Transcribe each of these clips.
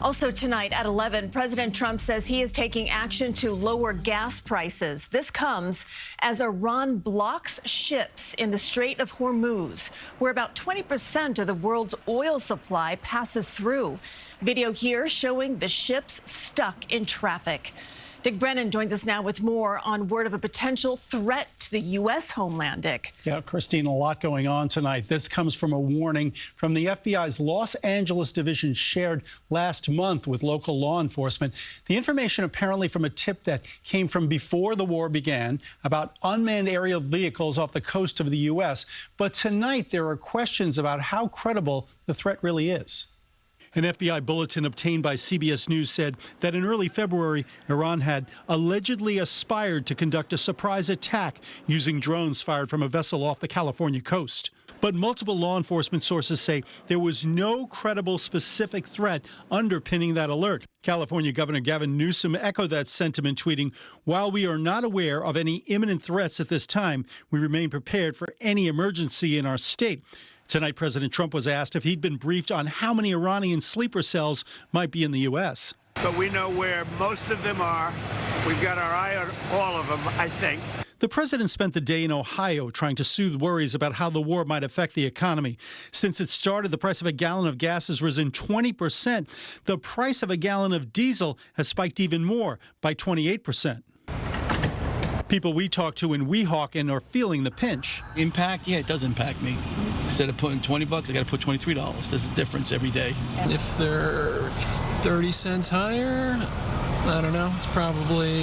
Also tonight at 11, President Trump says he is taking action to lower gas prices. This comes as Iran blocks ships in the Strait of Hormuz, where about 20% of the world's oil supply passes through. Video here showing the ships stuck in traffic. Dick Brennan joins us now with more on word of a potential threat to the U.S. homeland, Dick. Yeah, Christine, a lot going on tonight. This comes from a warning from the FBI's Los Angeles division shared last month with local law enforcement. The information apparently from a tip that came from before the war began about unmanned aerial vehicles off the coast of the U.S. But tonight there are questions about how credible the threat really is. An FBI bulletin obtained by CBS News said that in early February, Iran had allegedly aspired to conduct a surprise attack using drones fired from a vessel off the California coast. But multiple law enforcement sources say there was no credible specific threat underpinning that alert. California Governor Gavin Newsom echoed that sentiment, tweeting, "While we are not aware of any imminent threats at this time, we remain prepared for any emergency in our state." Tonight, President Trump was asked if he'd been briefed on how many Iranian sleeper cells might be in the U.S. But we know where most of them are. We've got our eye on all of them, I think. The president spent the day in Ohio trying to soothe worries about how the war might affect the economy. Since it started, the price of a gallon of gas has risen 20%. The price of a gallon of diesel has spiked even more, by 28%. People we talk to in Weehawken are feeling the pinch. Impact? Yeah, it does impact me. Instead of putting $20, I got to put $23. There's a difference every day. If they're 30 cents higher, I don't know. It's probably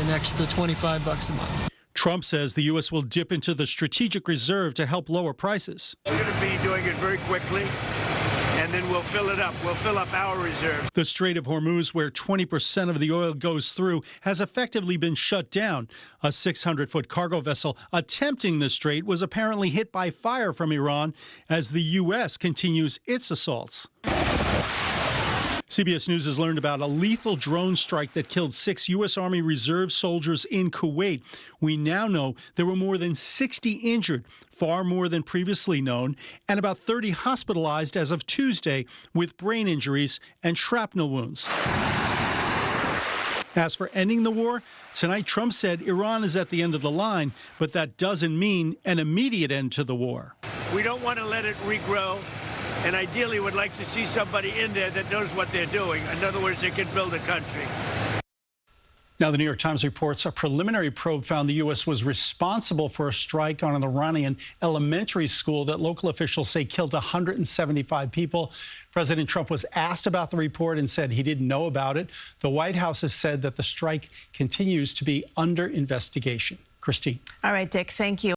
an extra $25 a month. Trump says the U.S. will dip into the strategic reserve to help lower prices. We're going to be doing it very quickly, and then we'll fill it up. We'll fill up our reserves. The Strait of Hormuz, where 20% of the oil goes through, has effectively been shut down. A 600-foot cargo vessel attempting the strait was apparently hit by fire from Iran as the U.S. continues its assaults. CBS News has learned about a lethal drone strike that killed 6 U.S. Army Reserve soldiers in Kuwait. We now know there were more than 60 injured, far more than previously known, and about 30 hospitalized as of Tuesday with brain injuries and shrapnel wounds. As for ending the war, tonight Trump said Iran is at the end of the line, but that doesn't mean an immediate end to the war. We don't want to let it regrow. And ideally would like to see somebody in there that knows what they're doing. In other words, they can build a country. Now, the New York Times reports a preliminary probe found the U.S. was responsible for a strike on an Iranian elementary school that local officials say killed 175 people. President Trump was asked about the report and said he didn't know about it. The White House has said that the strike continues to be under investigation. Christine. All right, Dick, thank you.